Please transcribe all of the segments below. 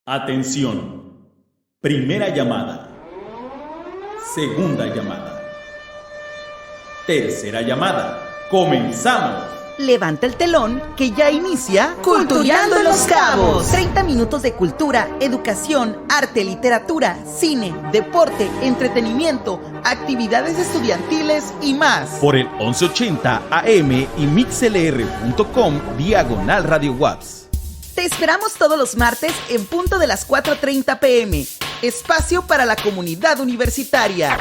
Atención. Primera llamada. Segunda llamada. Tercera llamada. ¡Comenzamos! Levanta el telón que ya inicia Cultureando en los Cabos. 30 minutos de cultura, educación, arte, literatura, cine, deporte, entretenimiento, actividades estudiantiles y más. Por el 1180 AM y mixlr.com/Radio WAPS. Te esperamos todos los martes en punto de las 4:30 p.m. Espacio para la comunidad universitaria.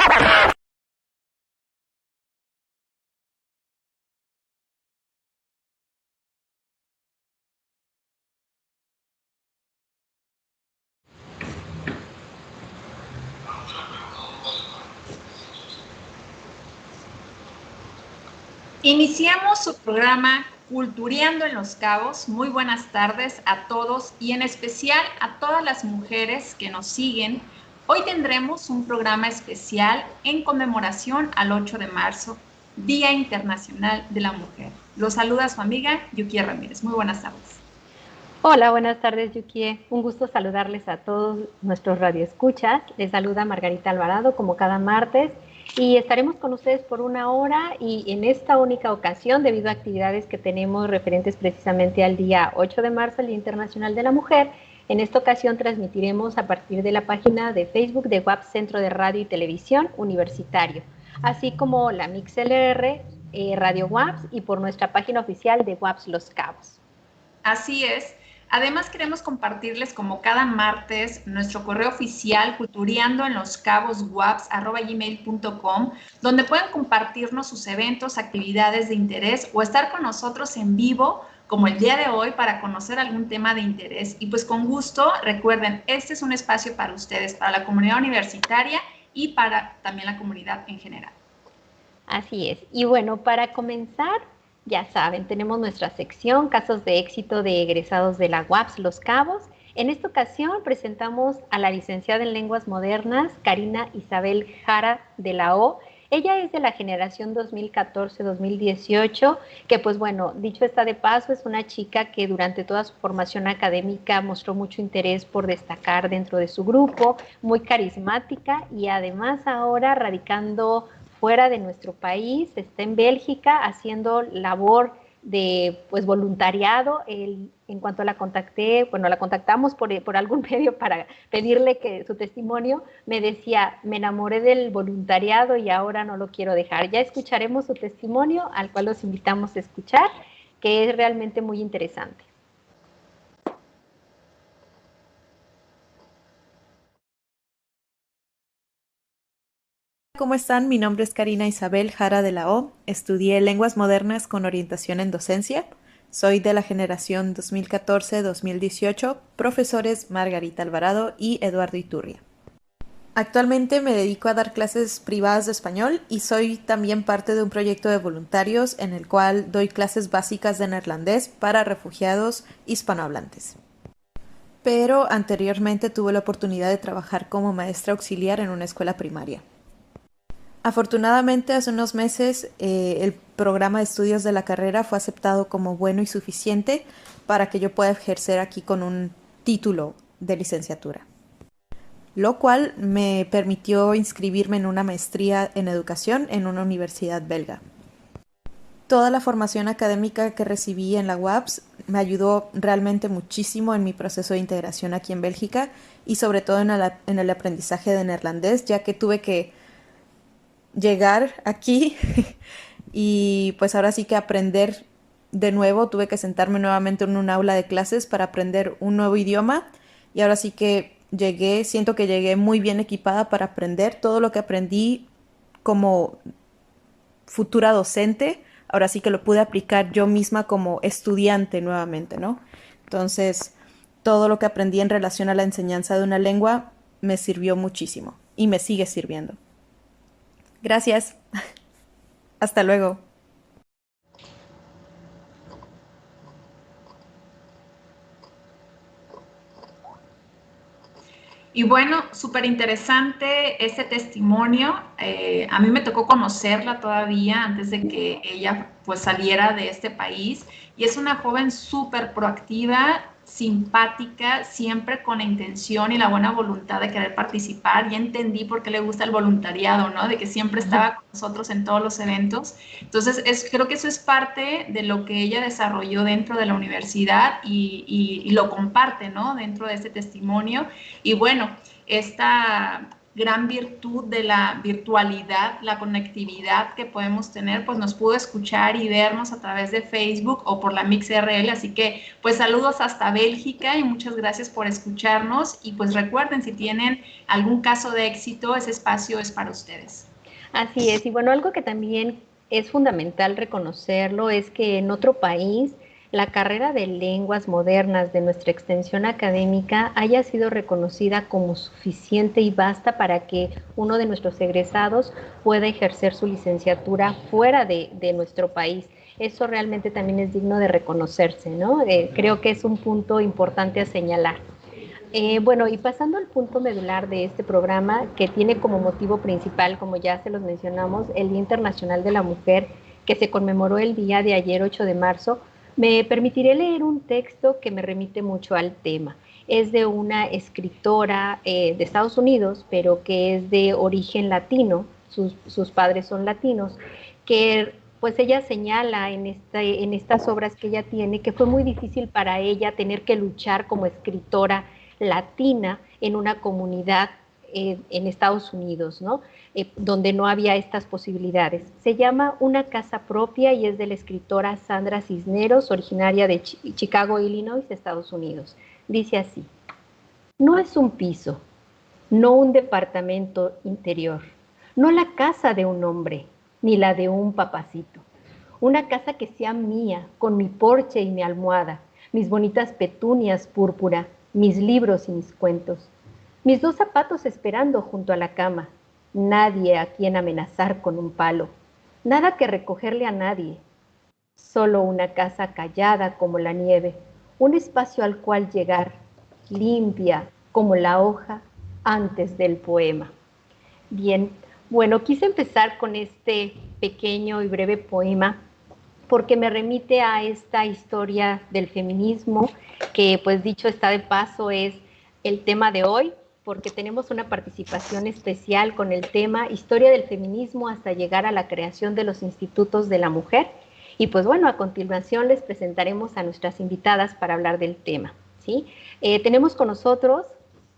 Iniciamos su programa Cultureando en los Cabos. Muy buenas tardes a todos y en especial a todas las mujeres que nos siguen. Hoy tendremos un programa especial en conmemoración al 8 de marzo, Día Internacional de la Mujer. Los saluda su amiga Yukie Ramírez. Muy buenas tardes. Hola, buenas tardes, Yukie. Un gusto saludarles a todos nuestros radioescuchas. Les saluda Margarita Alvarado como cada martes. Y estaremos con ustedes por una hora y en esta única ocasión, debido a actividades que tenemos referentes precisamente al día 8 de marzo, el Día Internacional de la Mujer, en esta ocasión transmitiremos a partir de la página de Facebook de WAPS Centro de Radio y Televisión Universitario, así como la MixLR, Radio WAPS y por nuestra página oficial de WAPS Los Cabos. Así es. Además, queremos compartirles como cada martes nuestro correo oficial cultureandoenloscaboswaps@gmail.com, donde pueden compartirnos sus eventos, actividades de interés o estar con nosotros en vivo, como el día de hoy, para conocer algún tema de interés. Y pues con gusto, recuerden, este es un espacio para ustedes, para la comunidad universitaria y para también la comunidad en general. Así es. Y bueno, para comenzar, ya saben, tenemos nuestra sección Casos de éxito de egresados de la UAPS Los Cabos. En esta ocasión presentamos a la licenciada en Lenguas Modernas, Karina Isabel Jara de la O. Ella es de la generación 2014-2018, que pues bueno, dicho está de paso, es una chica que durante toda su formación académica mostró mucho interés por destacar dentro de su grupo, muy carismática y además ahora radicando fuera de nuestro país, está en Bélgica haciendo labor de pues voluntariado. En cuanto la contacté, bueno, la contactamos por algún medio para pedirle que su testimonio, me decía, me enamoré del voluntariado y ahora no lo quiero dejar. Ya escucharemos su testimonio, al cual los invitamos a escuchar, que es realmente muy interesante. ¿Cómo están? Mi nombre es Karina Isabel Jara de la O. Estudié Lenguas Modernas con orientación en docencia. Soy de la generación 2014-2018, profesores Margarita Alvarado y Eduardo Iturria. Actualmente me dedico a dar clases privadas de español y soy también parte de un proyecto de voluntarios en el cual doy clases básicas de neerlandés para refugiados hispanohablantes. Pero anteriormente tuve la oportunidad de trabajar como maestra auxiliar en una escuela primaria. Afortunadamente, hace unos meses el programa de estudios de la carrera fue aceptado como bueno y suficiente para que yo pueda ejercer aquí con un título de licenciatura, lo cual me permitió inscribirme en una maestría en educación en una universidad belga. Toda la formación académica que recibí en la UAPS me ayudó realmente muchísimo en mi proceso de integración aquí en Bélgica y sobre todo en el aprendizaje de neerlandés, ya que tuve que llegar aquí y pues ahora sí que aprender de nuevo, tuve que sentarme nuevamente en un aula de clases para aprender un nuevo idioma y ahora sí que siento que llegué muy bien equipada para aprender todo lo que aprendí como futura docente, ahora sí que lo pude aplicar yo misma como estudiante nuevamente, ¿no? Entonces, todo lo que aprendí en relación a la enseñanza de una lengua me sirvió muchísimo y me sigue sirviendo. Gracias. Hasta luego. Y bueno, súper interesante este testimonio. A mí me tocó conocerla todavía antes de que ella pues saliera de este país y es una joven súper proactiva, simpática, siempre con la intención y la buena voluntad de querer participar. Ya entendí por qué le gusta el voluntariado, ¿no? De que siempre estaba con nosotros en todos los eventos. Entonces, creo que eso es parte de lo que ella desarrolló dentro de la universidad y lo comparte, ¿no? Dentro de este testimonio. Y bueno, esta gran virtud de la virtualidad, la conectividad que podemos tener, pues nos pudo escuchar y vernos a través de Facebook o por la MixRL, así que pues saludos hasta Bélgica y muchas gracias por escucharnos y pues recuerden, si tienen algún caso de éxito, ese espacio es para ustedes. Así es, y bueno, algo que también es fundamental reconocerlo es que en otro país la carrera de lenguas modernas de nuestra extensión académica haya sido reconocida como suficiente y basta para que uno de nuestros egresados pueda ejercer su licenciatura fuera de nuestro país. Eso realmente también es digno de reconocerse, ¿no? Creo que es un punto importante a señalar. Bueno, y pasando al punto medular de este programa, que tiene como motivo principal, como ya se los mencionamos, el Día Internacional de la Mujer, que se conmemoró el día de ayer, 8 de marzo, me permitiré leer un texto que me remite mucho al tema. Es de una escritora de Estados Unidos, pero que es de origen latino, sus padres son latinos, que pues ella señala en estas obras que ella tiene que fue muy difícil para ella tener que luchar como escritora latina en una comunidad en Estados Unidos, ¿no? Donde no había estas posibilidades. Se llama Una casa propia y es de la escritora Sandra Cisneros, originaria de Chicago, Illinois, Estados Unidos. Dice así: no es un piso, no un departamento interior, no la casa de un hombre, ni la de un papacito. Una casa que sea mía, con mi porche y mi almohada, mis bonitas petunias púrpura, mis libros y mis cuentos. Mis 2 zapatos esperando junto a la cama. Nadie a quien amenazar con un palo. Nada que recogerle a nadie. Solo una casa callada como la nieve. Un espacio al cual llegar, limpia como la hoja antes del poema. Bien, bueno, quise empezar con este pequeño y breve poema porque me remite a esta historia del feminismo que, pues dicho está de paso, es el tema de hoy, porque tenemos una participación especial con el tema Historia del feminismo hasta llegar a la creación de los institutos de la mujer. Y pues bueno, a continuación les presentaremos a nuestras invitadas para hablar del tema, ¿sí? Tenemos con nosotros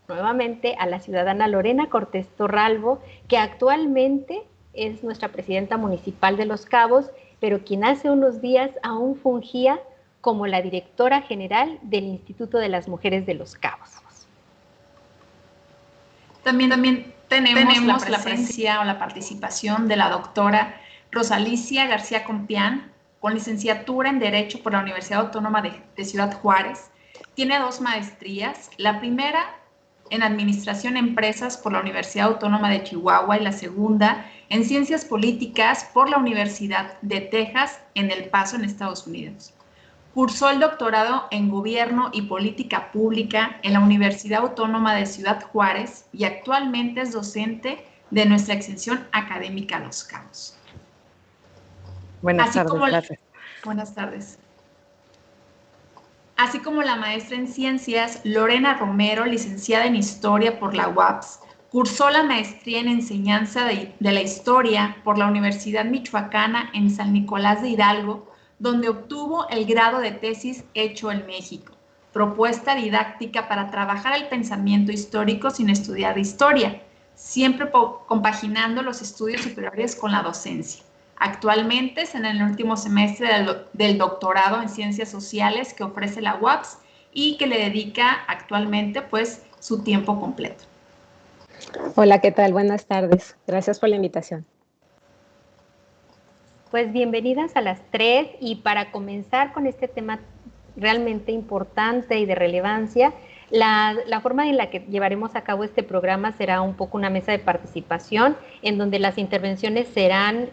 nuevamente a la ciudadana Lorena Cortés Torralbo, que actualmente es nuestra presidenta municipal de Los Cabos, pero quien hace unos días aún fungía como la directora general del Instituto de las Mujeres de Los Cabos. También tenemos la presencia o la participación de la doctora Rosalicia García Compián, con licenciatura en Derecho por la Universidad Autónoma de Ciudad Juárez. Tiene 2 maestrías, la primera en Administración de Empresas por la Universidad Autónoma de Chihuahua y la segunda en Ciencias Políticas por la Universidad de Texas en El Paso, en Estados Unidos. Cursó el doctorado en Gobierno y Política Pública en la Universidad Autónoma de Ciudad Juárez y actualmente es docente de nuestra extensión académica Los Cabos. Buenas tardes, gracias. Buenas tardes. Así como la maestra en Ciencias Lorena Romero, licenciada en Historia por la UAPS, cursó la maestría en Enseñanza de la Historia por la Universidad Michoacana en San Nicolás de Hidalgo, donde obtuvo el grado de tesis Hecho en México, propuesta didáctica para trabajar el pensamiento histórico sin estudiar historia, siempre compaginando los estudios superiores con la docencia. Actualmente es en el último semestre del doctorado en Ciencias Sociales que ofrece la UAPS y que le dedica actualmente pues su tiempo completo. Hola, ¿qué tal? Buenas tardes. Gracias por la invitación. Pues bienvenidas a las 3 y para comenzar con este tema realmente importante y de relevancia, la forma en la que llevaremos a cabo este programa será un poco una mesa de participación en donde las intervenciones serán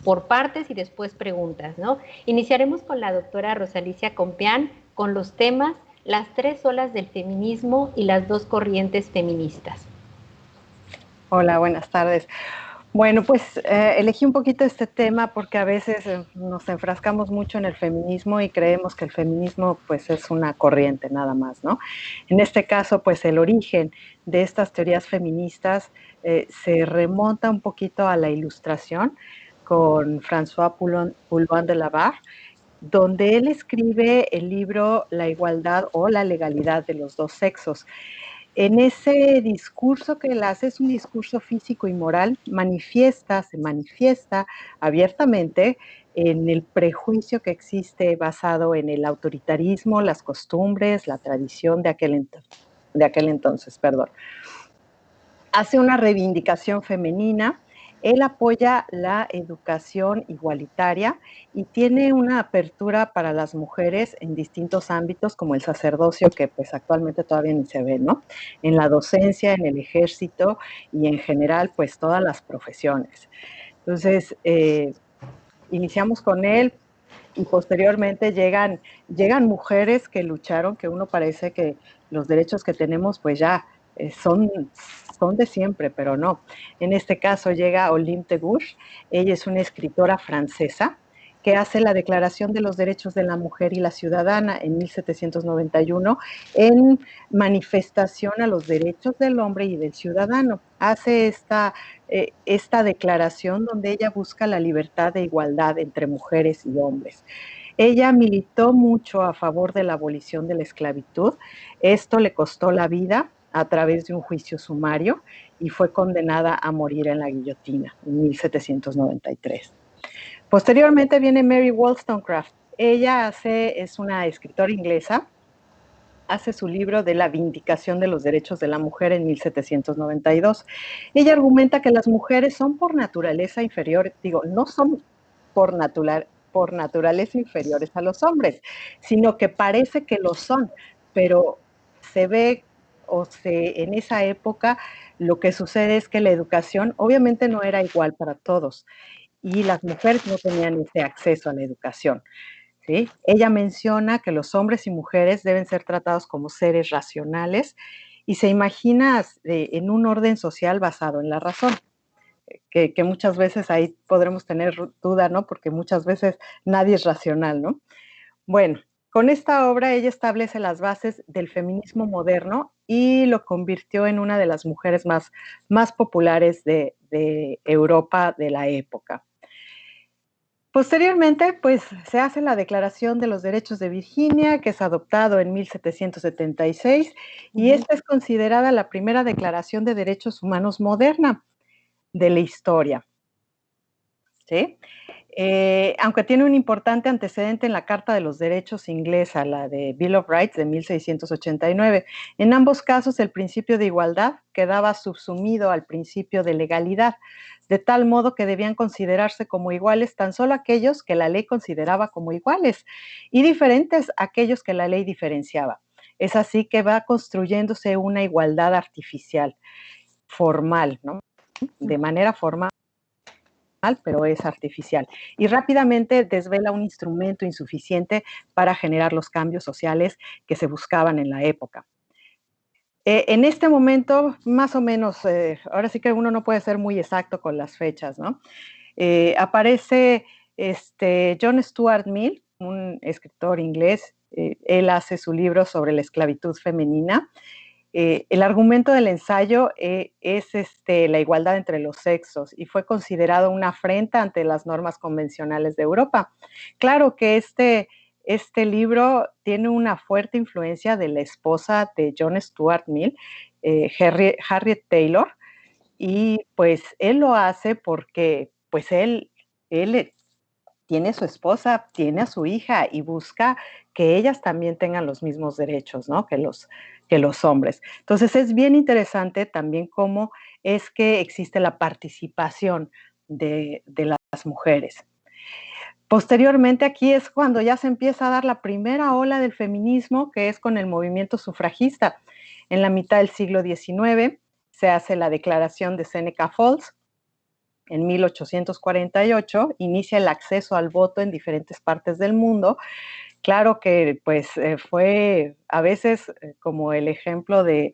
por partes y después preguntas, ¿no? Iniciaremos con la doctora Rosalicia Compián con los temas Las 3 olas del feminismo y las 2 corrientes feministas. Hola, buenas tardes. Bueno, pues elegí un poquito este tema porque a veces nos enfrascamos mucho en el feminismo y creemos que el feminismo pues es una corriente nada más, ¿no? En este caso, pues el origen de estas teorías feministas se remonta un poquito a la Ilustración con François Poullon de Labarre, donde él escribe el libro La igualdad o la legalidad de los dos sexos. En ese discurso que él hace, es un discurso físico y moral, se manifiesta abiertamente en el prejuicio que existe basado en el autoritarismo, las costumbres, la tradición de aquel entonces, perdón. Hace una reivindicación femenina, él apoya la educación igualitaria y tiene una apertura para las mujeres en distintos ámbitos, como el sacerdocio, que pues actualmente todavía ni se ve, ¿no? En la docencia, en el ejército y en general, pues todas las profesiones. Entonces, iniciamos con él y posteriormente llegan mujeres que lucharon, que uno parece que los derechos que tenemos pues ya son de siempre, pero no. En este caso llega Olympe de Gouges, ella es una escritora francesa que hace la Declaración de los Derechos de la Mujer y la Ciudadana en 1791 en manifestación a los derechos del hombre y del ciudadano. Hace esta declaración donde ella busca la libertad e igualdad entre mujeres y hombres. Ella militó mucho a favor de la abolición de la esclavitud. Esto le costó la vida a través de un juicio sumario y fue condenada a morir en la guillotina en 1793. Posteriormente viene Mary Wollstonecraft. Ella es una escritora inglesa, hace su libro de la vindicación de los derechos de la mujer en 1792. Ella argumenta que las mujeres son por naturaleza inferiores, no son por naturaleza inferiores a los hombres, sino que parece que lo son, pero se ve en esa época lo que sucede es que la educación obviamente no era igual para todos y las mujeres no tenían ese acceso a la educación. ¿Sí? Ella menciona que los hombres y mujeres deben ser tratados como seres racionales y se imagina en un orden social basado en la razón, que muchas veces ahí podremos tener duda, ¿no? Porque muchas veces nadie es racional, ¿no? Bueno, con esta obra ella establece las bases del feminismo moderno y lo convirtió en una de las mujeres más populares de Europa de la época. Posteriormente, pues se hace la Declaración de los Derechos de Virginia, que es adoptado en 1776, y esta es considerada la primera declaración de derechos humanos moderna de la historia. ¿Sí? Aunque tiene un importante antecedente en la Carta de los Derechos inglesa, la de Bill of Rights de 1689. En ambos casos, el principio de igualdad quedaba subsumido al principio de legalidad, de tal modo que debían considerarse como iguales tan solo aquellos que la ley consideraba como iguales y diferentes aquellos que la ley diferenciaba. Es así que va construyéndose una igualdad artificial, formal, ¿no? De manera formal, pero es artificial. Y rápidamente desvela un instrumento insuficiente para generar los cambios sociales que se buscaban en la época. En este momento, más o menos, ahora sí que uno no puede ser muy exacto con las fechas, ¿no? Aparece John Stuart Mill, un escritor inglés. Él hace su libro sobre la esclavitud femenina. El argumento del ensayo es la igualdad entre los sexos y fue considerado una afrenta ante las normas convencionales de Europa. Claro que este libro tiene una fuerte influencia de la esposa de John Stuart Mill, Harriet Taylor, y pues él lo hace porque pues él tiene a su esposa, tiene a su hija y busca que ellas también tengan los mismos derechos, ¿no? que los hombres. Entonces es bien interesante también cómo es que existe la participación de las mujeres. Posteriormente aquí es cuando ya se empieza a dar la primera ola del feminismo, que es con el movimiento sufragista. En la mitad del siglo XIX se hace la declaración de Seneca Falls. En 1848 inicia el acceso al voto en diferentes partes del mundo. Claro que pues fue a veces como el ejemplo de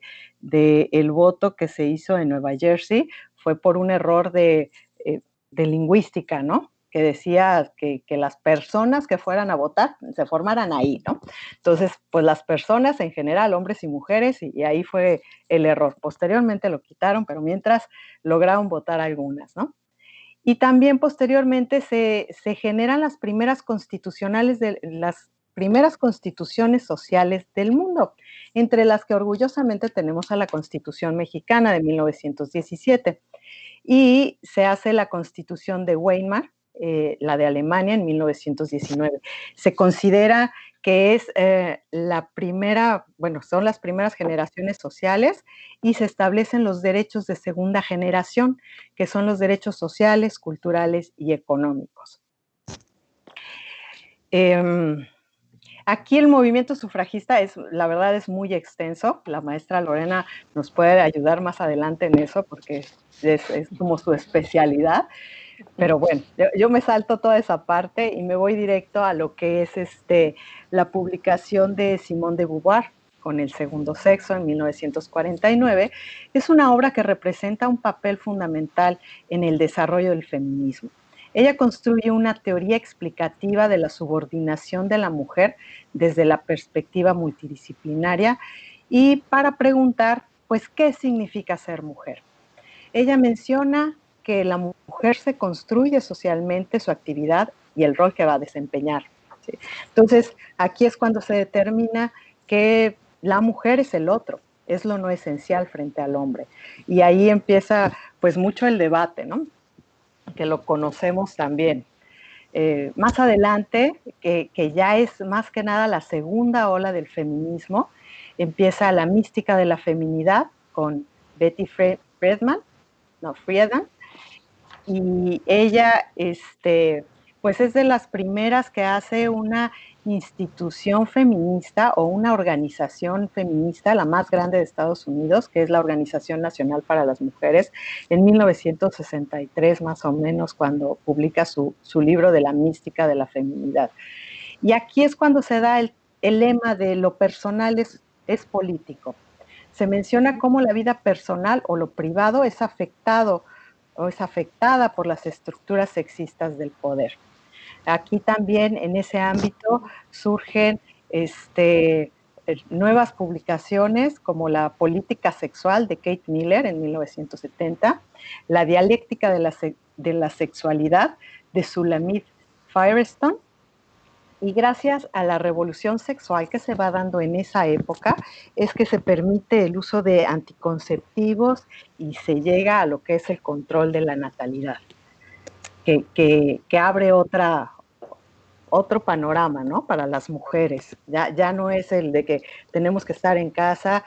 el voto que se hizo en Nueva Jersey, fue por un error de de lingüística, ¿no? Que decía que las personas que fueran a votar se formaran ahí, ¿no? Entonces, pues las personas en general, hombres y mujeres, y ahí fue el error. Posteriormente lo quitaron, pero mientras lograron votar algunas, ¿no? Y también posteriormente se generan las primeras constituciones sociales del mundo, entre las que orgullosamente tenemos a la Constitución Mexicana de 1917. Y se hace la Constitución de Weimar, la de Alemania en 1919. Se considera que es son las primeras generaciones sociales y se establecen los derechos de segunda generación, que son los derechos sociales, culturales y económicos. Aquí el movimiento sufragista la verdad es muy extenso. La maestra Lorena nos puede ayudar más adelante en eso porque es como su especialidad. Pero bueno, yo me salto toda esa parte y me voy directo a lo que es la publicación de Simone de Beauvoir con El segundo sexo en 1949. Es una obra que representa un papel fundamental en el desarrollo del feminismo. Ella construye una teoría explicativa de la subordinación de la mujer desde la perspectiva multidisciplinaria y para preguntar, pues, ¿qué significa ser mujer? Ella menciona que la mujer se construye socialmente su actividad y el rol que va a desempeñar, ¿sí? Entonces, aquí es cuando se determina que la mujer es el otro, es lo no esencial frente al hombre. Y ahí empieza, pues, mucho el debate, ¿no? Que lo conocemos también. Más adelante, que ya es más que nada la segunda ola del feminismo, empieza la mística de la feminidad con Betty Friedan, y ella, pues es de las primeras que hace una institución feminista o una organización feminista, la más grande de Estados Unidos, que es la Organización Nacional para las Mujeres, en 1963 más o menos, cuando publica su libro de la mística de la feminidad. Y aquí es cuando se da el lema de lo personal es político. Se menciona cómo la vida personal o lo privado es afectada por las estructuras sexistas del poder. Aquí también en ese ámbito surgen nuevas publicaciones como La política sexual de Kate Miller en 1970, La dialéctica de la sexualidad de Shulamit Firestone. Y gracias a la revolución sexual que se va dando en esa época, es que se permite el uso de anticonceptivos y se llega a lo que es el control de la natalidad, que abre otro panorama, ¿no? Para las mujeres. Ya no es el de que tenemos que estar en casa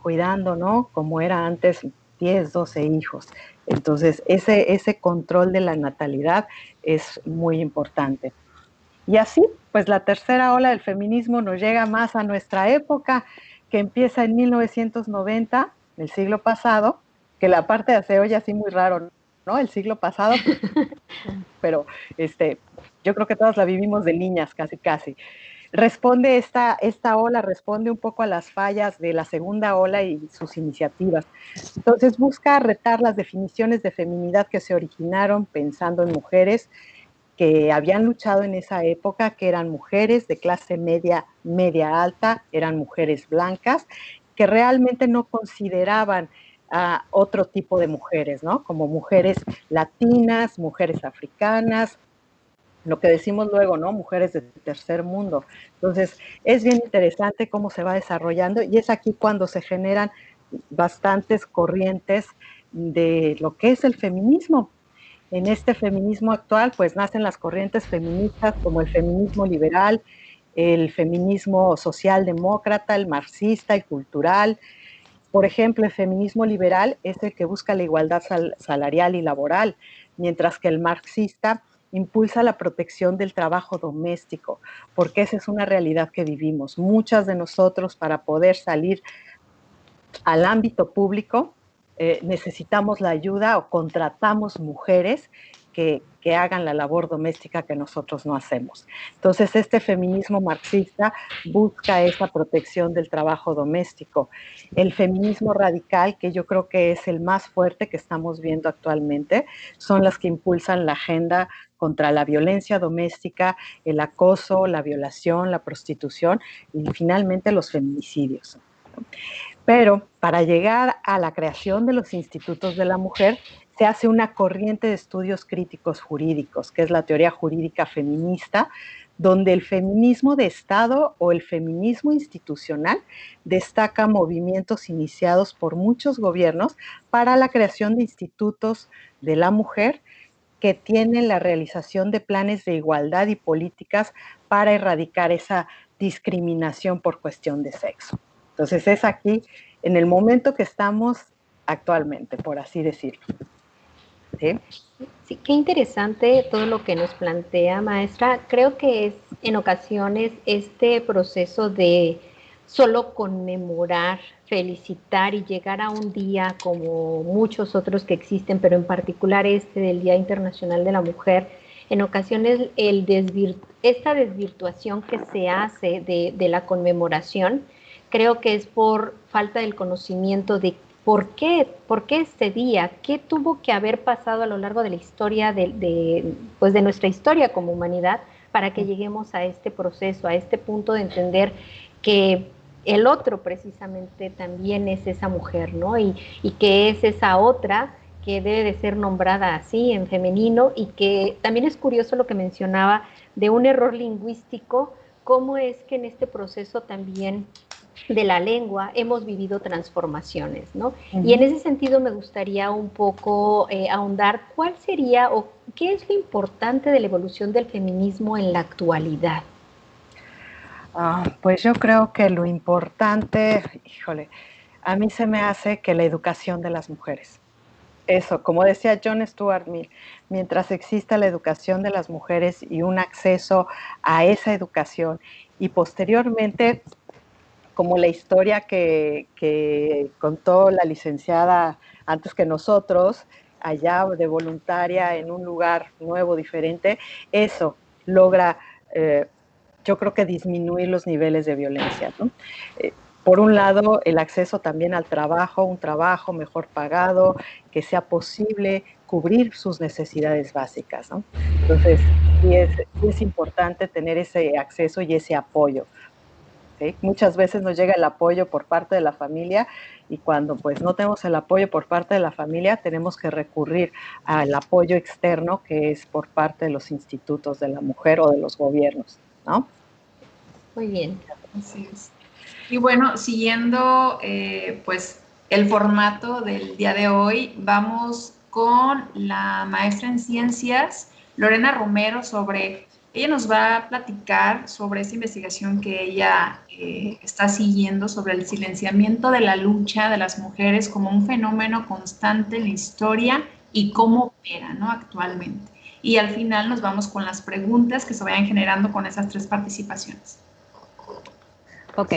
cuidando, ¿no? Como era antes, 10, 12 hijos. Entonces, ese control de la natalidad es muy importante. Y así, pues la tercera ola del feminismo nos llega más a nuestra época, que empieza en 1990, el siglo pasado, que la parte se oye así muy raro, ¿no? El siglo pasado, pero yo creo que todas la vivimos de niñas, casi. Responde esta ola, responde un poco a las fallas de la segunda ola y sus iniciativas. Entonces busca retar las definiciones de feminidad que se originaron pensando en mujeres que habían luchado en esa época, que eran mujeres de clase media alta, eran mujeres blancas, que realmente no consideraban a otro tipo de mujeres, ¿no? Como mujeres latinas, mujeres africanas, lo que decimos luego, ¿no? Mujeres de tercer mundo. Entonces, es bien interesante cómo se va desarrollando y es aquí cuando se generan bastantes corrientes de lo que es el feminismo. En este feminismo actual, pues nacen las corrientes feministas como el feminismo liberal, el feminismo socialdemócrata, el marxista y cultural. Por ejemplo, el feminismo liberal es el que busca la igualdad salarial y laboral, mientras que el marxista impulsa la protección del trabajo doméstico, porque esa es una realidad que vivimos. Muchas de nosotros, para poder salir al ámbito público, necesitamos la ayuda o contratamos mujeres que que hagan la labor doméstica que nosotros no hacemos. Entonces, este feminismo marxista busca esa protección del trabajo doméstico. El feminismo radical, que yo creo que es el más fuerte que estamos viendo actualmente, son las que impulsan la agenda contra la violencia doméstica, el acoso, la violación, la prostitución y finalmente los feminicidios. Pero para llegar a la creación de los institutos de la mujer, se hace una corriente de estudios críticos jurídicos, que es la teoría jurídica feminista, donde el feminismo de Estado o el feminismo institucional destaca movimientos iniciados por muchos gobiernos para la creación de institutos de la mujer que tienen la realización de planes de igualdad y políticas para erradicar esa discriminación por cuestión de sexo. Entonces es aquí, en el momento que estamos actualmente, por así decirlo. ¿Sí? Sí, qué interesante todo lo que nos plantea, maestra. Creo que es en ocasiones este proceso de solo conmemorar, felicitar y llegar a un día como muchos otros que existen, pero en particular este del Día Internacional de la Mujer, en ocasiones esta desvirtuación que se hace de la conmemoración, creo que es por falta del conocimiento de ¿por qué este día? ¿Qué tuvo que haber pasado a lo largo de la historia, pues de nuestra historia como humanidad, para que lleguemos a este proceso, a este punto de entender que el otro precisamente también es esa mujer, ¿no? Y que es esa otra que debe de ser nombrada así, en femenino, y que también es curioso lo que mencionaba de un error lingüístico, cómo es que en este proceso también de la lengua hemos vivido transformaciones, ¿no? Y en ese sentido me gustaría un poco ahondar cuál sería o qué es lo importante de la evolución del feminismo en la actualidad. Pues yo creo que lo importante, híjole, a mí se me hace que la educación de las mujeres. Eso, como decía John Stuart Mill, mientras exista la educación de las mujeres y un acceso a esa educación y posteriormente, como la historia que contó la licenciada antes que nosotros, allá de voluntaria en un lugar nuevo, diferente, eso logra, yo creo que disminuir los niveles de violencia, ¿no? Por un lado, el acceso también al trabajo, un trabajo mejor pagado, que sea posible cubrir sus necesidades básicas, ¿no? Entonces, sí es importante tener ese acceso y ese apoyo. ¿Sí? Muchas veces nos llega el apoyo por parte de la familia y cuando pues no tenemos el apoyo por parte de la familia tenemos que recurrir al apoyo externo que es por parte de los institutos de la mujer o de los gobiernos, ¿no? Muy bien. Así es. Y bueno, siguiendo pues el formato del día de hoy, vamos con la maestra en ciencias, Lorena Romero, ella nos va a platicar sobre esa investigación que ella está siguiendo sobre el silenciamiento de la lucha de las mujeres como un fenómeno constante en la historia y cómo opera, ¿no? Actualmente. Y al final nos vamos con las preguntas que se vayan generando con esas 3 participaciones. Ok.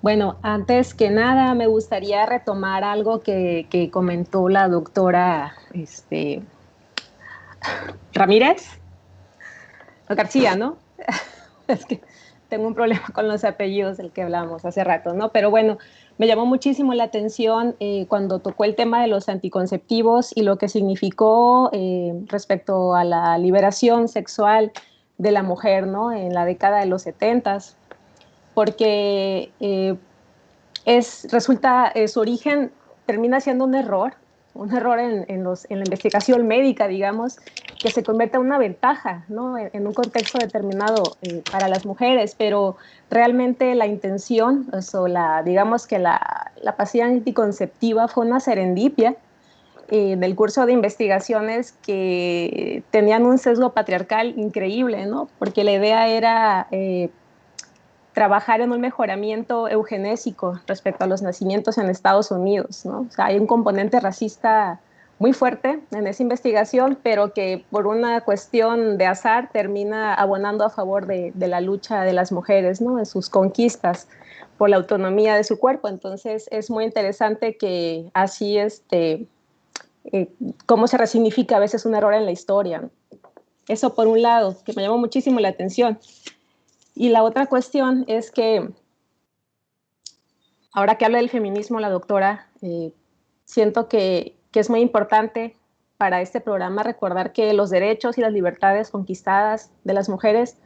Bueno, antes que nada me gustaría retomar algo que comentó la doctora Ramírez. García, ¿no? Es que tengo un problema con los apellidos del que hablamos hace rato, ¿no? Pero bueno, me llamó muchísimo la atención cuando tocó el tema de los anticonceptivos y lo que significó respecto a la liberación sexual de la mujer, ¿no? En la década de los 70s, porque su origen termina siendo un error en la investigación médica, digamos, que se convierte en una ventaja, ¿no? En un contexto determinado para las mujeres, pero realmente la intención, digamos que la pastilla anticonceptiva fue una serendipia del curso de investigaciones que tenían un sesgo patriarcal increíble, ¿no? Porque la idea era trabajar en un mejoramiento eugenésico respecto a los nacimientos en Estados Unidos, ¿no? O sea, hay un componente racista muy fuerte en esa investigación, pero que por una cuestión de azar termina abonando a favor de la lucha de las mujeres, ¿no? En sus conquistas por la autonomía de su cuerpo. Entonces, es muy interesante que así cómo se resignifica a veces un error en la historia, ¿no? Eso por un lado, que me llamó muchísimo la atención. Y la otra cuestión es que, ahora que habla del feminismo la doctora, siento que es muy importante para este programa recordar que los derechos y las libertades conquistadas de las mujeres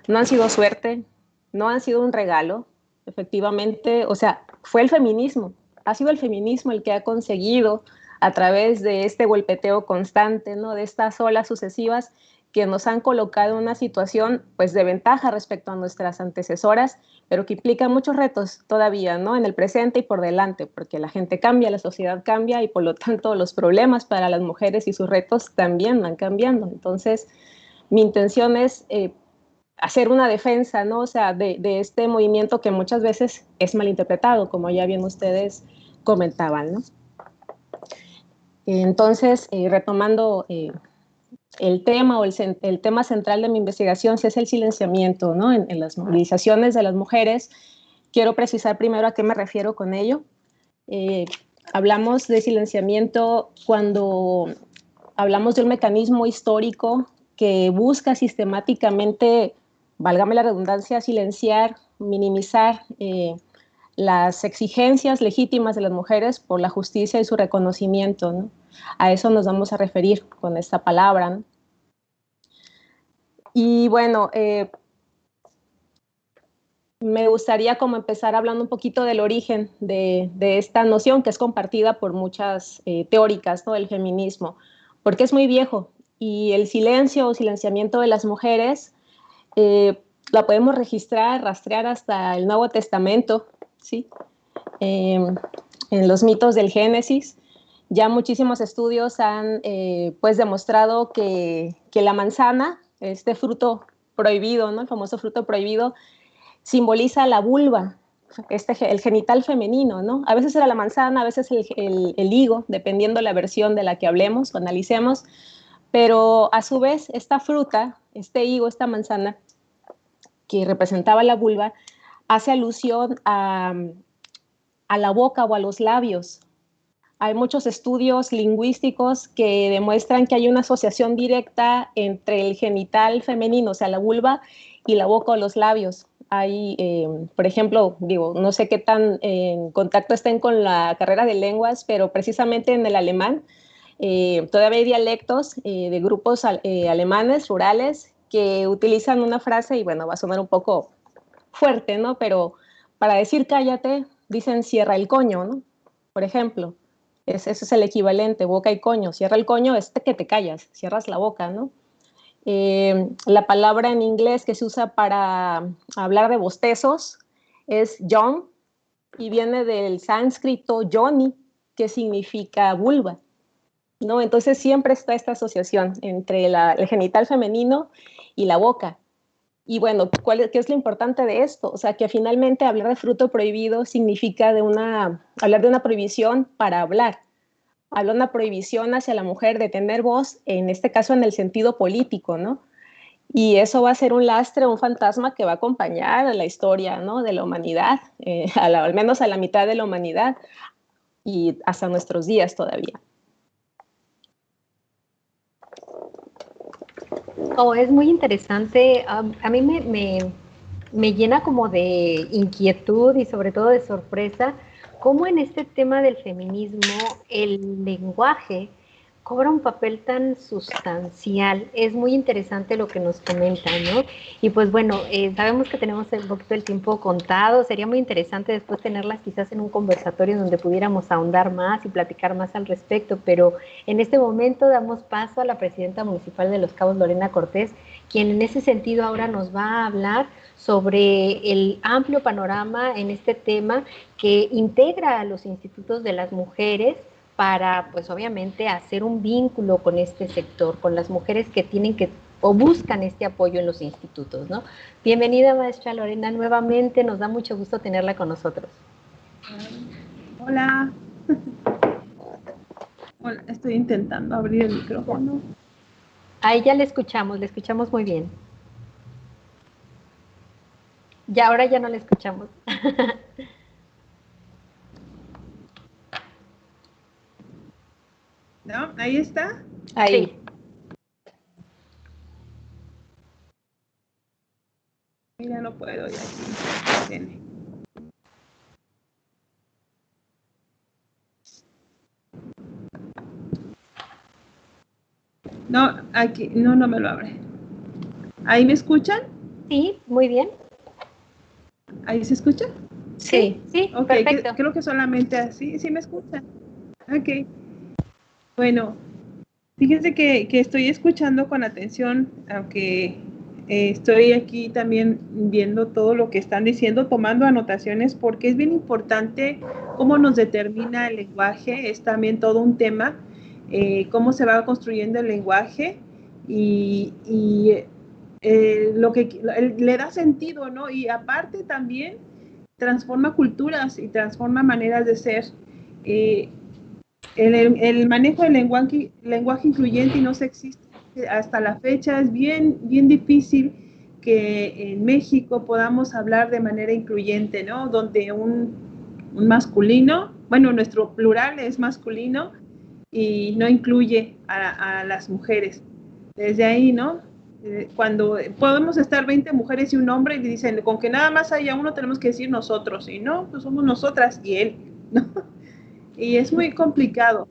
no han sido suerte, no han sido un regalo, efectivamente, o sea, fue el feminismo, ha sido el feminismo el que ha conseguido a través de este golpeteo constante, ¿no? De estas olas sucesivas que nos han colocado en una situación pues de ventaja respecto a nuestras antecesoras, pero que implica muchos retos todavía, ¿no? En el presente y por delante, porque la gente cambia, la sociedad cambia y por lo tanto los problemas para las mujeres y sus retos también van cambiando. Entonces, mi intención es hacer una defensa, ¿no? O sea, de este movimiento que muchas veces es malinterpretado, como ya bien ustedes comentaban, ¿no? Entonces, retomando el tema o el tema central de mi investigación, si es el silenciamiento, ¿no? En las movilizaciones de las mujeres, quiero precisar primero a qué me refiero con ello. Hablamos de silenciamiento cuando hablamos de un mecanismo histórico que busca sistemáticamente, válgame la redundancia, silenciar, minimizar las exigencias legítimas de las mujeres por la justicia y su reconocimiento, ¿no? A eso nos vamos a referir con esta palabra, ¿no? Y bueno, me gustaría como empezar hablando un poquito del origen de esta noción que es compartida por muchas teóricas, ¿no? Del feminismo, porque es muy viejo y el silencio o silenciamiento de las mujeres la podemos registrar, rastrear hasta el Nuevo Testamento, ¿sí? En los mitos del Génesis. Ya muchísimos estudios han pues demostrado que la manzana, este fruto prohibido, ¿no? El famoso fruto prohibido, simboliza la vulva, el genital femenino, ¿no? A veces era la manzana, a veces el higo, dependiendo la versión de la que hablemos o analicemos, pero a su vez esta fruta, este higo, esta manzana, que representaba la vulva, hace alusión a la boca o a los labios. Hay muchos estudios lingüísticos que demuestran que hay una asociación directa entre el genital femenino, o sea, la vulva, y la boca o los labios. Hay, por ejemplo, digo, no sé qué tan en contacto estén con la carrera de lenguas, pero precisamente en el alemán todavía hay dialectos de grupos alemanes rurales que utilizan una frase, y bueno, va a sonar un poco fuerte, ¿no? Pero para decir cállate, dicen cierra el coño, ¿no? Por ejemplo. Ese es el equivalente, boca y coño. Cierra el coño es que te callas, cierras la boca, ¿no? La palabra en inglés que se usa para hablar de bostezos es yawn y viene del sánscrito yoni, que significa vulva, ¿no? Entonces siempre está esta asociación entre el genital femenino y la boca. Y bueno, ¿qué es lo importante de esto? O sea, que finalmente hablar de fruto prohibido significa hablar de una prohibición para hablar. Habla una prohibición hacia la mujer de tener voz, en este caso en el sentido político, ¿no? Y eso va a ser un lastre, un fantasma que va a acompañar a la historia, ¿no? De la humanidad, al menos a la mitad de la humanidad y hasta nuestros días todavía. Oh, es muy interesante. A mí me llena como de inquietud y sobre todo de sorpresa cómo en este tema del feminismo el lenguaje cobra un papel tan sustancial. Es muy interesante lo que nos comentan, ¿no? Y pues bueno, sabemos que tenemos un poquito el tiempo contado. Sería muy interesante después tenerlas quizás en un conversatorio donde pudiéramos ahondar más y platicar más al respecto, pero en este momento damos paso a la presidenta municipal de Los Cabos, Lorena Cortés, quien en ese sentido ahora nos va a hablar sobre el amplio panorama en este tema que integra a los institutos de las mujeres para, pues obviamente, hacer un vínculo con este sector, con las mujeres que tienen que o buscan este apoyo en los institutos, ¿no? Bienvenida, maestra Lorena, nuevamente, nos da mucho gusto tenerla con nosotros. Hola. Hola, estoy intentando abrir el micrófono. Ahí ya le escuchamos muy bien. Ya, ahora ya no le escuchamos. ¿No? ¿Ahí está? Ahí. Sí. no puedo. Y aquí tiene. No, aquí, no me lo abre. ¿Ahí me escuchan? Sí, muy bien. ¿Ahí se escucha? Sí, Ok, perfecto. creo que solamente así, sí me escuchan. Ok. Bueno, fíjense que estoy escuchando con atención, aunque estoy aquí también viendo todo lo que están diciendo, tomando anotaciones, porque es bien importante cómo nos determina el lenguaje, es también todo un tema, cómo se va construyendo el lenguaje y lo que le da sentido, ¿no? Y aparte también transforma culturas y transforma maneras de ser. El manejo del lenguaje incluyente y no sexista hasta la fecha es bien difícil que en México podamos hablar de manera incluyente, ¿no? Donde un masculino, bueno, nuestro plural es masculino y no incluye a las mujeres. Desde ahí, ¿no? Cuando podemos estar 20 mujeres y un hombre y dicen, con que nada más haya uno tenemos que decir nosotros, y no, pues somos nosotras y él, ¿no? Y es muy complicado.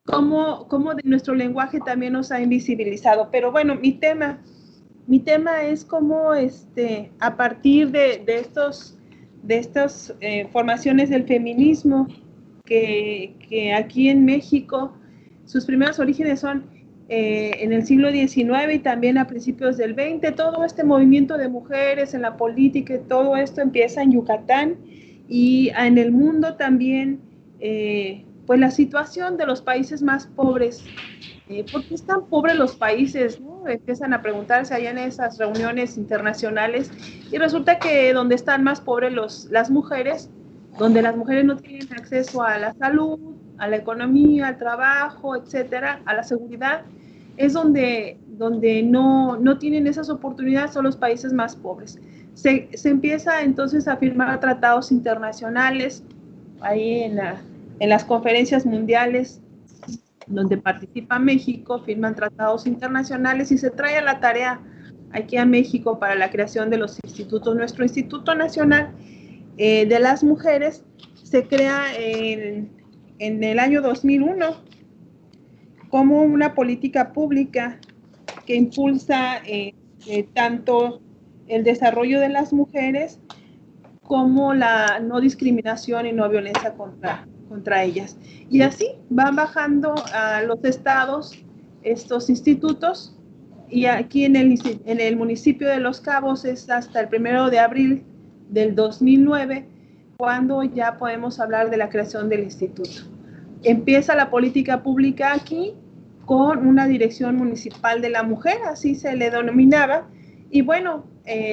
Cómo de nuestro lenguaje también nos ha invisibilizado. Pero bueno, mi tema es cómo a partir de estas formaciones del feminismo que aquí en México, sus primeros orígenes son en el siglo XIX y también a principios del XX, todo este movimiento de mujeres en la política, todo esto empieza en Yucatán y en el mundo también, pues la situación de los países más pobres. ¿Por qué están pobres los países? ¿No? Empiezan a preguntarse allá en esas reuniones internacionales y resulta que donde están más pobres las mujeres, donde las mujeres no tienen acceso a la salud, a la economía, al trabajo, etcétera, a la seguridad, es donde no tienen esas oportunidades, son los países más pobres. Se empieza entonces a firmar tratados internacionales ahí en las conferencias mundiales donde participa México, firman tratados internacionales y se trae a la tarea aquí a México para la creación de los institutos. Nuestro Instituto Nacional de las Mujeres se crea en el año 2001 como una política pública que impulsa tanto el desarrollo de las mujeres como la no discriminación y no violencia contra ellas. Y así van bajando a los estados estos institutos y aquí en el municipio de Los Cabos es hasta el 1 de abril del 2009 cuando ya podemos hablar de la creación del instituto. Empieza la política pública aquí con una dirección municipal de la mujer, así se le denominaba, y bueno,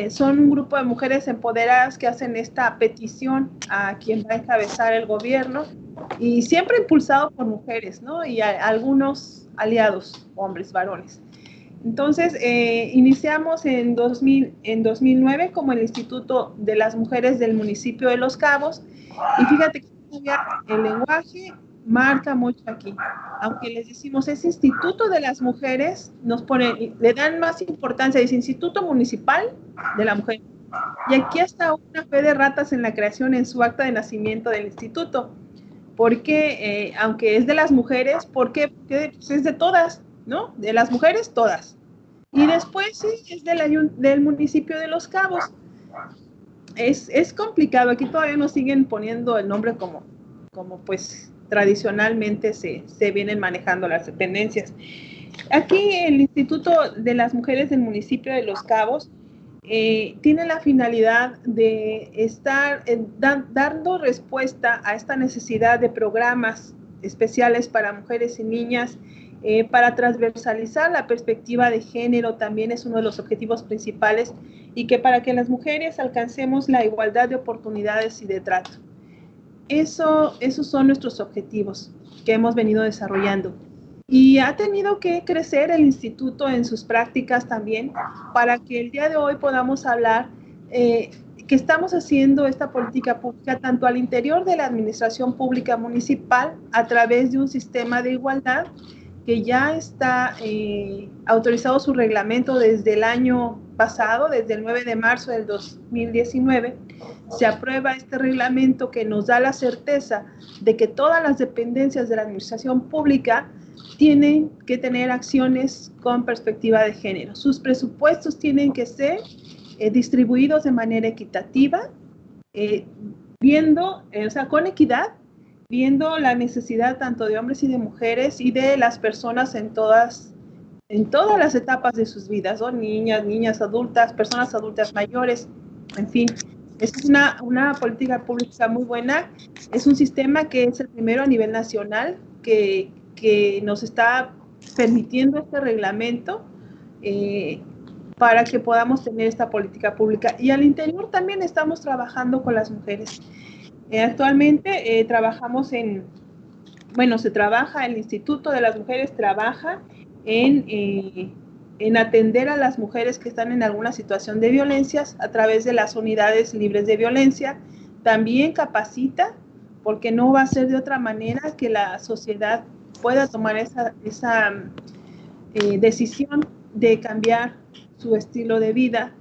son un grupo de mujeres empoderadas que hacen esta petición a quien va a encabezar el gobierno y siempre impulsado por mujeres, ¿no? Y algunos aliados, hombres, varones. Entonces, iniciamos en 2009 como el Instituto de las Mujeres del municipio de Los Cabos y fíjate que el lenguaje marca mucho aquí. Aunque les decimos es Instituto de las Mujeres, le dan más importancia, dice Instituto Municipal de la Mujer. Y aquí está una fe de ratas en la creación en su acta de nacimiento del instituto. Porque, aunque es de las mujeres, porque pues es de todas, ¿no? De las mujeres, todas. Y después sí, es del municipio de Los Cabos. Es complicado, aquí todavía nos siguen poniendo el nombre como pues tradicionalmente se vienen manejando las dependencias. Aquí el Instituto de las Mujeres del municipio de Los Cabos tiene la finalidad de estar dando respuesta a esta necesidad de programas especiales para mujeres y niñas, para transversalizar la perspectiva de género también es uno de los objetivos principales y que para que las mujeres alcancemos la igualdad de oportunidades y de trato. Esos son nuestros objetivos que hemos venido desarrollando. Y ha tenido que crecer el instituto en sus prácticas también para que el día de hoy podamos hablar que estamos haciendo esta política pública tanto al interior de la administración pública municipal a través de un sistema de igualdad que ya está autorizado su reglamento desde el año pasado, desde el 9 de marzo del 2019, se aprueba este reglamento que nos da la certeza de que todas las dependencias de la administración pública tienen que tener acciones con perspectiva de género. Sus presupuestos tienen que ser distribuidos de manera equitativa, con equidad, viendo la necesidad tanto de hombres y de mujeres y de las personas en todas las etapas de sus vidas, ¿no? Niñas adultas, personas adultas mayores, en fin. Es una política pública muy buena. Es un sistema que es el primero a nivel nacional que nos está permitiendo este reglamento para que podamos tener esta política pública. Y al interior también estamos trabajando con las mujeres. Actualmente trabajamos el Instituto de las Mujeres trabaja en atender a las mujeres que están en alguna situación de violencias a través de las unidades libres de violencia. También capacita, porque no va a ser de otra manera que la sociedad pueda tomar esa decisión de cambiar su estilo de vida,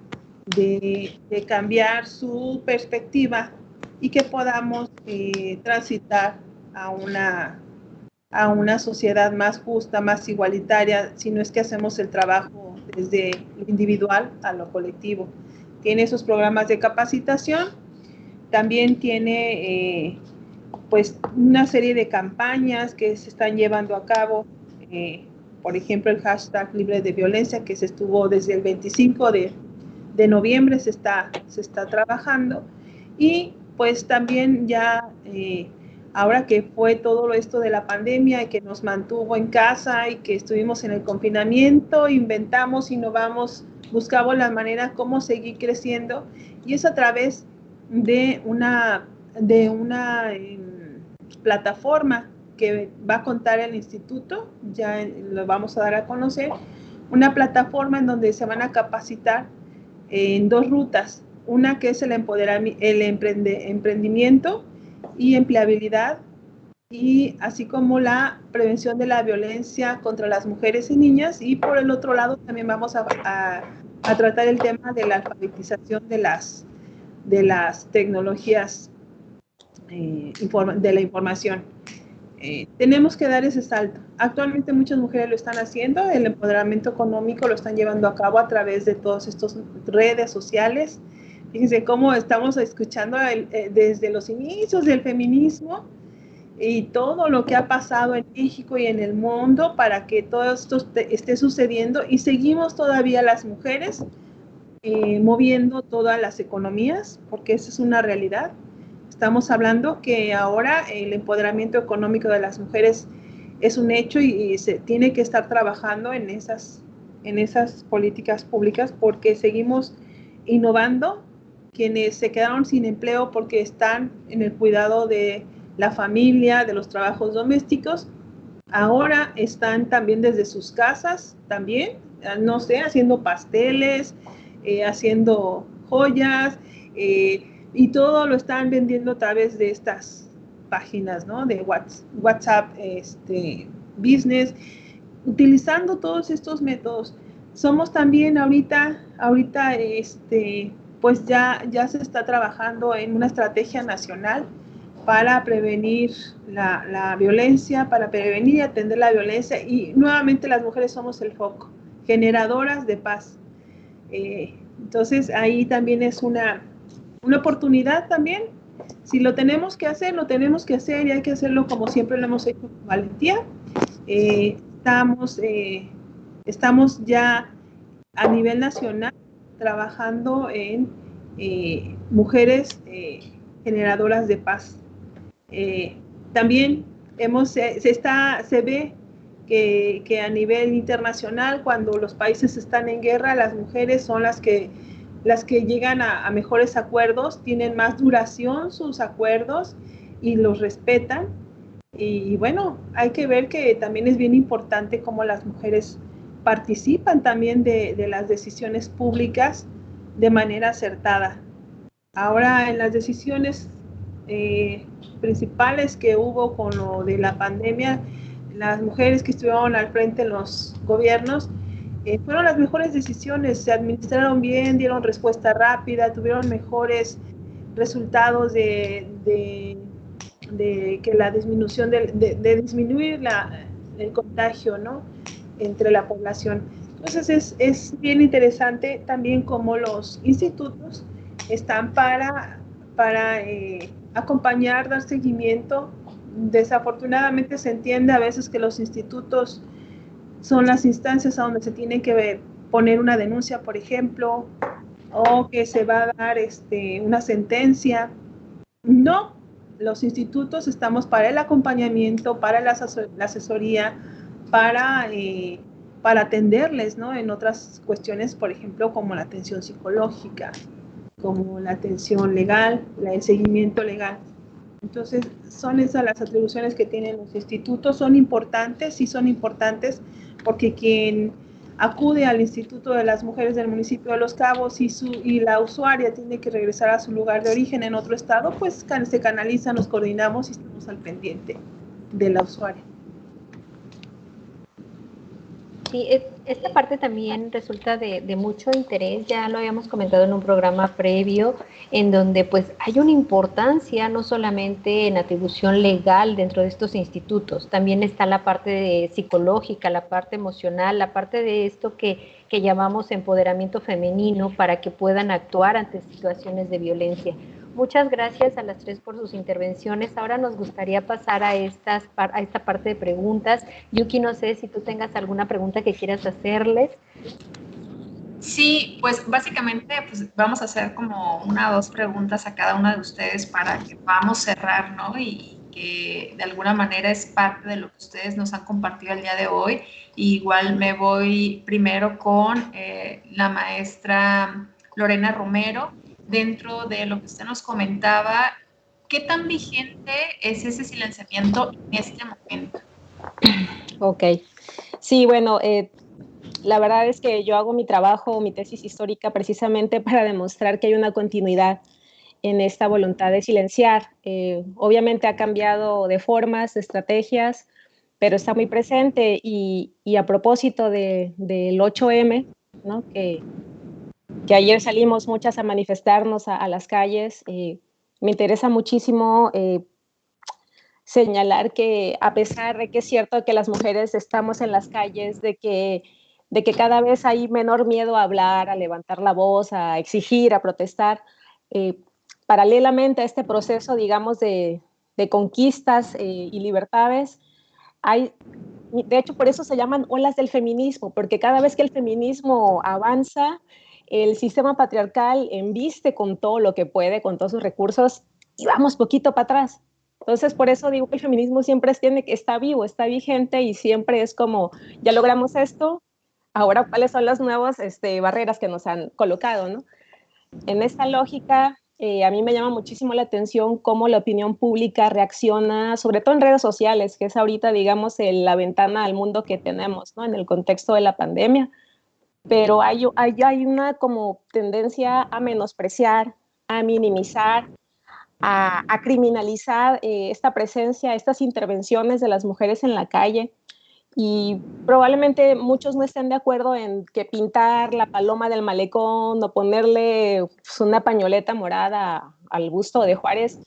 de cambiar su perspectiva y que podamos transitar a una sociedad más justa, más igualitaria, si no es que hacemos el trabajo desde lo individual a lo colectivo. Tiene esos programas de capacitación, también tiene pues una serie de campañas que se están llevando a cabo, por ejemplo el hashtag libre de violencia que se estuvo desde el 25 de noviembre se está trabajando, y pues también ya ahora que fue todo esto de la pandemia y que nos mantuvo en casa y que estuvimos en el confinamiento, inventamos, innovamos, buscamos la manera cómo seguir creciendo, y es a través de una plataforma que va a contar el instituto, ya lo vamos a dar a conocer, una plataforma en donde se van a capacitar en dos rutas, una que es el emprendimiento y empleabilidad, y así como la prevención de la violencia contra las mujeres y niñas, y por el otro lado también vamos a tratar el tema de la alfabetización de las tecnologías de la información. Tenemos que dar ese salto. Actualmente muchas mujeres lo están haciendo, el empoderamiento económico lo están llevando a cabo a través de todas estas redes sociales. Fíjense cómo estamos escuchando desde los inicios del feminismo y todo lo que ha pasado en México y en el mundo para que todo esto esté sucediendo, y seguimos todavía las mujeres moviendo todas las economías, porque esa es una realidad. Estamos hablando que ahora el empoderamiento económico de las mujeres es un hecho y se tiene que estar trabajando en esas políticas públicas, porque seguimos innovando. Quienes se quedaron sin empleo porque están en el cuidado de la familia, de los trabajos domésticos, ahora están también desde sus casas, también, no sé, haciendo pasteles, haciendo joyas, y todo lo están vendiendo a través de estas páginas, ¿no? De WhatsApp, Business, utilizando todos estos métodos. Somos también ahorita pues ya se está trabajando en una estrategia nacional para prevenir la violencia, para prevenir y atender la violencia, y nuevamente las mujeres somos el foco, generadoras de paz. Entonces ahí también es una oportunidad también. Si lo tenemos que hacer, y hay que hacerlo como siempre lo hemos hecho con valentía. Estamos ya a nivel nacional trabajando en mujeres generadoras de paz. También se ve que a nivel internacional, cuando los países están en guerra, las mujeres son las que llegan a mejores acuerdos, tienen más duración sus acuerdos y los respetan. Y bueno, hay que ver que también es bien importante cómo las mujeres participan también de las decisiones públicas de manera acertada. Ahora, en las decisiones principales que hubo con lo de la pandemia, las mujeres que estuvieron al frente en los gobiernos fueron las mejores decisiones, se administraron bien, dieron respuesta rápida, tuvieron mejores resultados de que la disminución de disminuir el contagio, ¿no?, entre la población. Entonces es bien interesante también cómo los institutos están para acompañar, dar seguimiento. Desafortunadamente se entiende a veces que los institutos son las instancias a donde se tiene que poner una denuncia, por ejemplo, o que se va a dar una sentencia. No, los institutos estamos para el acompañamiento, para la asesoría, para atenderles, ¿no?, en otras cuestiones, por ejemplo, como la atención psicológica, como la atención legal, el seguimiento legal. Entonces, son esas las atribuciones que tienen los institutos. Son importantes, sí son importantes, porque quien acude al Instituto de las Mujeres del municipio de Los Cabos y la usuaria tiene que regresar a su lugar de origen en otro estado, pues se canaliza, nos coordinamos y estamos al pendiente de la usuaria. Sí, esta parte también resulta de mucho interés, ya lo habíamos comentado en un programa previo, en donde pues hay una importancia no solamente en atribución legal dentro de estos institutos, también está la parte psicológica, la parte emocional, la parte de esto que llamamos empoderamiento femenino para que puedan actuar ante situaciones de violencia. Muchas gracias a las tres por sus intervenciones. Ahora nos gustaría pasar a esta parte de preguntas. Yuki, no sé si tú tengas alguna pregunta que quieras hacerles. Sí, pues básicamente pues vamos a hacer como 1 o 2 preguntas a cada una de ustedes para que podamos cerrar, ¿no? Y que de alguna manera es parte de lo que ustedes nos han compartido el día de hoy. Igual me voy primero con la maestra Lorena Romero. Dentro de lo que usted nos comentaba, ¿qué tan vigente es ese silenciamiento en este momento? Ok. Sí, bueno, la verdad es que yo hago mi trabajo, mi tesis histórica, precisamente para demostrar que hay una continuidad en esta voluntad de silenciar. Obviamente ha cambiado de formas, de estrategias, pero está muy presente y a propósito del 8M, ¿no?, que ayer salimos muchas a manifestarnos a las calles, me interesa muchísimo señalar que a pesar de que es cierto que las mujeres estamos en las calles, de que cada vez hay menor miedo a hablar, a levantar la voz, a exigir, a protestar, paralelamente a este proceso, digamos, de conquistas y libertades, de hecho, por eso se llaman olas del feminismo, porque cada vez que el feminismo avanza, el sistema patriarcal embiste con todo lo que puede, con todos sus recursos, y vamos poquito para atrás. Entonces, por eso digo que el feminismo siempre está vivo, está vigente, y siempre es como, ya logramos esto, ahora cuáles son las nuevas barreras que nos han colocado, ¿no? En esta lógica, a mí me llama muchísimo la atención cómo la opinión pública reacciona, sobre todo en redes sociales, que es ahorita, digamos, la ventana al mundo que tenemos, ¿no?, en el contexto de la pandemia. Pero hay una como tendencia a menospreciar, a minimizar, a criminalizar esta presencia, estas intervenciones de las mujeres en la calle. Y probablemente muchos no estén de acuerdo en que pintar la paloma del malecón o ponerle pues, una pañoleta morada al busto de Juárez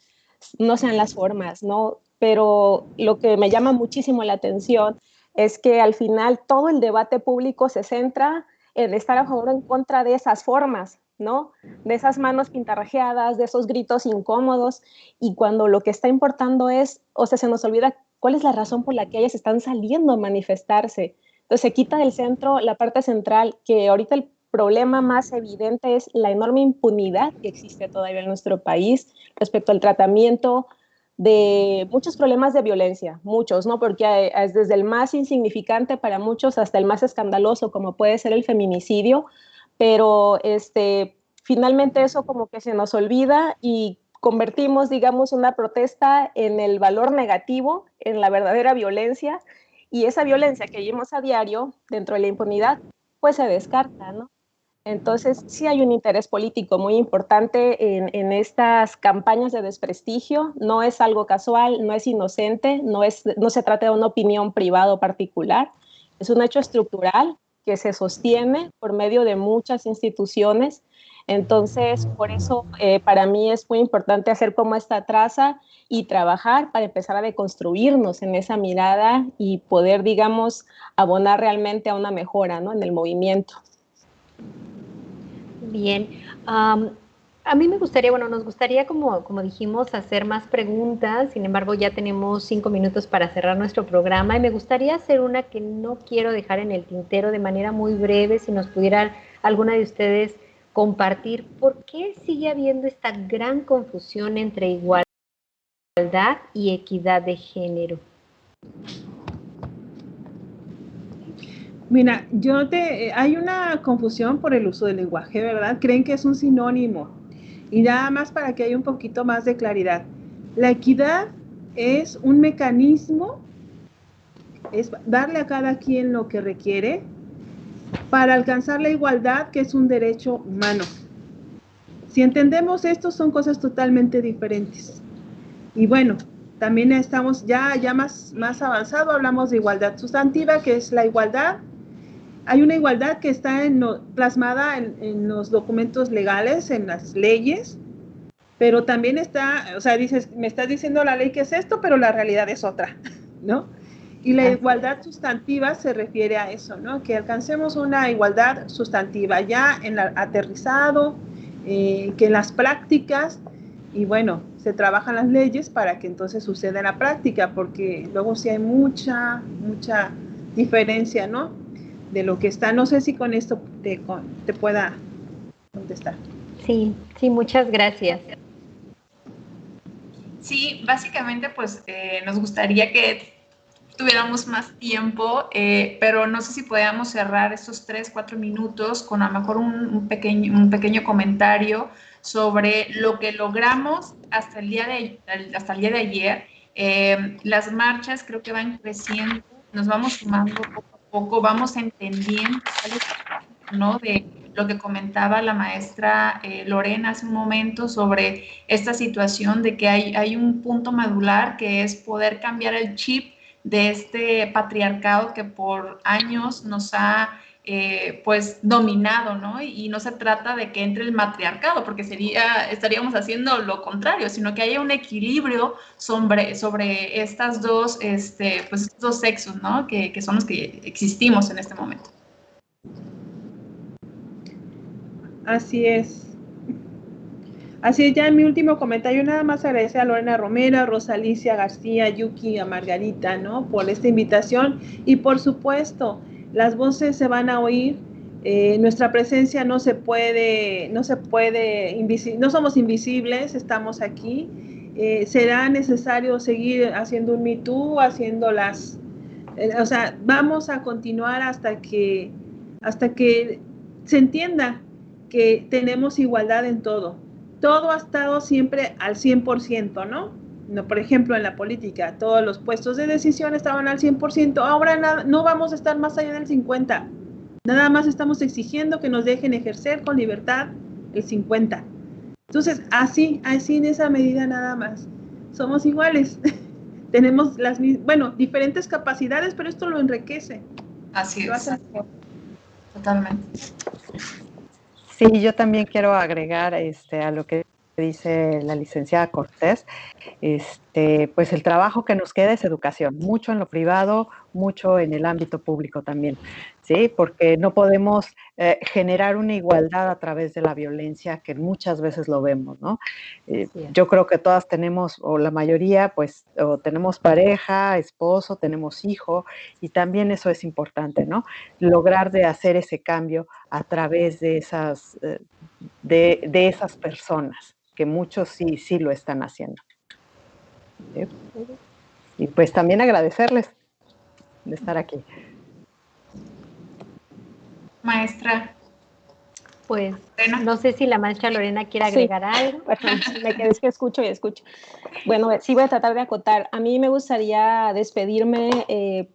no sean las formas, ¿no? Pero lo que me llama muchísimo la atención es que al final todo el debate público se centra en estar a favor o en contra de esas formas, ¿no? De esas manos pintarrajeadas, de esos gritos incómodos, y cuando lo que está importando es, o sea, se nos olvida cuál es la razón por la que ellas están saliendo a manifestarse. Entonces se quita del centro la parte central, que ahorita el problema más evidente es la enorme impunidad que existe todavía en nuestro país respecto al tratamiento de muchos problemas de violencia, muchos, ¿no? Porque es desde el más insignificante para muchos hasta el más escandaloso, como puede ser el feminicidio, pero finalmente eso como que se nos olvida y convertimos, digamos, una protesta en el valor negativo, en la verdadera violencia, y esa violencia que vivimos a diario dentro de la impunidad, pues se descarta, ¿no? Entonces, sí hay un interés político muy importante en estas campañas de desprestigio. No es algo casual, no es inocente, no se trata de una opinión privada o particular. Es un hecho estructural que se sostiene por medio de muchas instituciones. Entonces, por eso para mí es muy importante hacer como esta traza y trabajar para empezar a deconstruirnos en esa mirada y poder, digamos, abonar realmente a una mejora, ¿no?, en el movimiento. Bien. A mí me gustaría, bueno, nos gustaría, como dijimos, hacer más preguntas. Sin embargo, ya tenemos 5 minutos para cerrar nuestro programa y me gustaría hacer una que no quiero dejar en el tintero de manera muy breve, si nos pudiera alguna de ustedes compartir por qué sigue habiendo esta gran confusión entre igualdad y equidad de género. Mira, hay una confusión por el uso del lenguaje, ¿verdad? Creen que es un sinónimo. Y nada más para que haya un poquito más de claridad. La equidad es un mecanismo, es darle a cada quien lo que requiere para alcanzar la igualdad, que es un derecho humano. Si entendemos esto, son cosas totalmente diferentes. Y bueno, también estamos ya más avanzado, hablamos de igualdad sustantiva, que es la igualdad. Hay una igualdad que está plasmada en los documentos legales, en las leyes, pero también está, o sea, me estás diciendo la ley que es esto, pero la realidad es otra, ¿no? Y la igualdad sustantiva se refiere a eso, ¿no? Que alcancemos una igualdad sustantiva ya en aterrizado, que en las prácticas, y bueno, se trabajan las leyes para que entonces suceda en la práctica, porque luego sí hay mucha diferencia, ¿no?, de lo que está. No sé si con esto te pueda contestar. Sí, muchas gracias. Sí, básicamente pues nos gustaría que tuviéramos más tiempo, pero no sé si podíamos cerrar estos 3-4 minutos con a lo mejor un pequeño comentario sobre lo que logramos hasta el día de ayer. Las marchas creo que van creciendo, nos vamos sumando poco a poco, vamos entendiendo, ¿no?, de lo que comentaba la maestra Lorena hace un momento sobre esta situación de que hay un punto medular que es poder cambiar el chip de este patriarcado que por años nos ha pues dominado, ¿no? Y no se trata de que entre el matriarcado, porque estaríamos haciendo lo contrario, sino que haya un equilibrio sobre estas dos, pues estos dos sexos, ¿no?, que son los que existimos en este momento. Así es. Así es, ya en mi último comentario nada más agradecer a Lorena Romero, a Rosalicia García, Yuki, a Margarita, ¿no?, por esta invitación. Y por supuesto, las voces se van a oír, nuestra presencia no somos invisibles, estamos aquí. Será necesario seguir haciendo un Me Too, o sea, vamos a continuar hasta que se entienda que tenemos igualdad en todo. Todo ha estado siempre al 100%, ¿no? No, por ejemplo, en la política, todos los puestos de decisión estaban al 100%, ahora no vamos a estar más allá del 50%. Nada más estamos exigiendo que nos dejen ejercer con libertad el 50%. Entonces, así en esa medida nada más. Somos iguales. Tenemos diferentes capacidades, pero esto lo enriquece. Así es. Totalmente. Sí, yo también quiero agregar a lo que dice la licenciada Cortés, pues el trabajo que nos queda es educación, mucho en lo privado, mucho en el ámbito público también, ¿sí? Porque no podemos generar una igualdad a través de la violencia, que muchas veces lo vemos, ¿no? Yo creo que todas tenemos, o la mayoría, pues, o tenemos pareja, esposo, tenemos hijo, y también eso es importante, ¿no? Lograr de hacer ese cambio a través de esas personas, que muchos sí lo están haciendo. ¿Sí? Y pues también agradecerles de estar aquí. Maestra. Pues no sé si la maestra Lorena quiere agregar algo. Perdón, me quedé, es que escucho. Bueno, sí voy a tratar de acotar. A mí me gustaría despedirme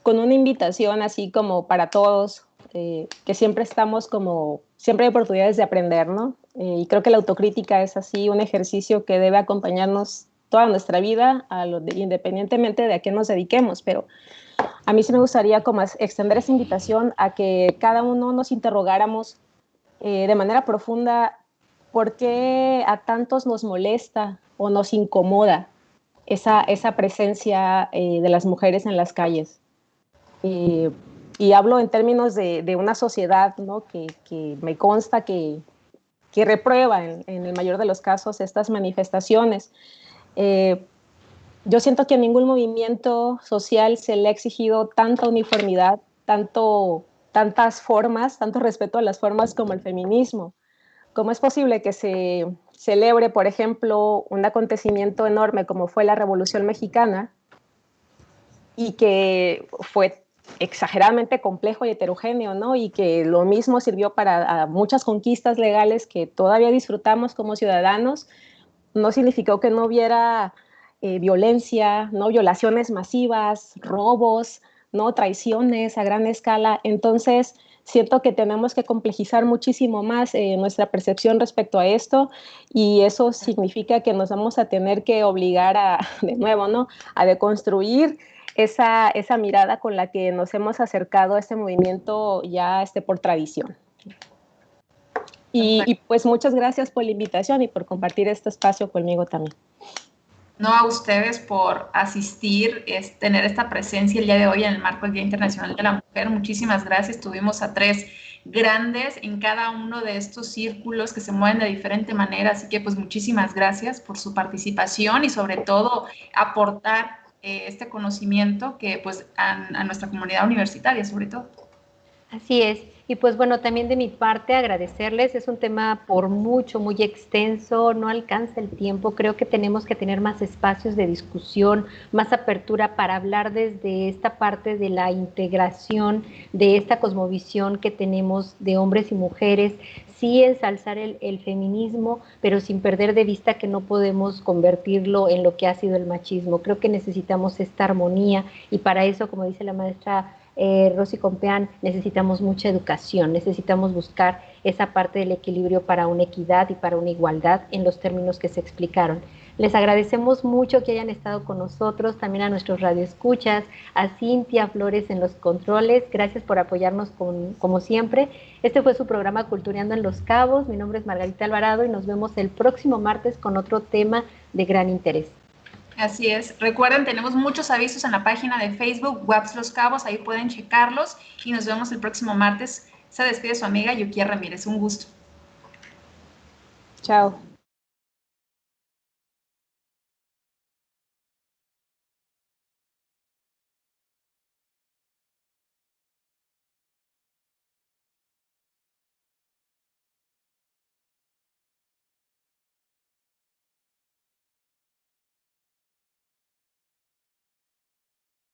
con una invitación así como para todos, que siempre hay oportunidades de aprender, ¿no? Y creo que la autocrítica es así un ejercicio que debe acompañarnos toda nuestra vida, independientemente de a qué nos dediquemos, pero a mí sí me gustaría como extender esa invitación a que cada uno nos interrogáramos de manera profunda por qué a tantos nos molesta o nos incomoda esa presencia de las mujeres en las calles. Y hablo en términos de una sociedad, ¿no? que me consta que reprueba en el mayor de los casos estas manifestaciones. Yo siento que a ningún movimiento social se le ha exigido tanta uniformidad, tantas formas, tanto respeto a las formas como el feminismo. ¿Cómo es posible que se celebre, por ejemplo, un acontecimiento enorme como fue la Revolución Mexicana y que fue exageradamente complejo y heterogéneo, ¿no? Y que lo mismo sirvió para muchas conquistas legales que todavía disfrutamos como ciudadanos? No significó que no hubiera violencia, ¿no? Violaciones masivas, robos, ¿no? Traiciones a gran escala. Entonces, siento que tenemos que complejizar muchísimo más nuestra percepción respecto a esto, y eso significa que nos vamos a tener que obligar de nuevo, ¿no? A deconstruir esa mirada con la que nos hemos acercado a este movimiento ya por tradición. Y pues muchas gracias por la invitación y por compartir este espacio conmigo también. No, a ustedes por asistir, tener esta presencia el día de hoy en el marco del Día Internacional de la Mujer. Muchísimas gracias. Tuvimos a 3 grandes en cada uno de estos círculos que se mueven de diferente manera, así que pues muchísimas gracias por su participación y sobre todo aportar este conocimiento que pues a nuestra comunidad universitaria sobre todo. Así es. Y pues bueno, también de mi parte agradecerles, es un tema por mucho, muy extenso, no alcanza el tiempo, creo que tenemos que tener más espacios de discusión, más apertura para hablar desde esta parte de la integración, de esta cosmovisión que tenemos de hombres y mujeres, sí ensalzar el feminismo, pero sin perder de vista que no podemos convertirlo en lo que ha sido el machismo. Creo que necesitamos esta armonía y para eso, como dice la maestra Rosy Compeán, necesitamos mucha educación, necesitamos buscar esa parte del equilibrio para una equidad y para una igualdad en los términos que se explicaron. Les agradecemos mucho que hayan estado con nosotros, también a nuestros radioescuchas, a Cintia Flores en los controles, gracias por apoyarnos como siempre. Este fue su programa Cultureando en Los Cabos, mi nombre es Margarita Alvarado y nos vemos el próximo martes con otro tema de gran interés. Así es. Recuerden, tenemos muchos avisos en la página de Facebook, WAPS Los Cabos, ahí pueden checarlos y nos vemos el próximo martes. Se despide su amiga Yukia Ramírez. Un gusto. Chao.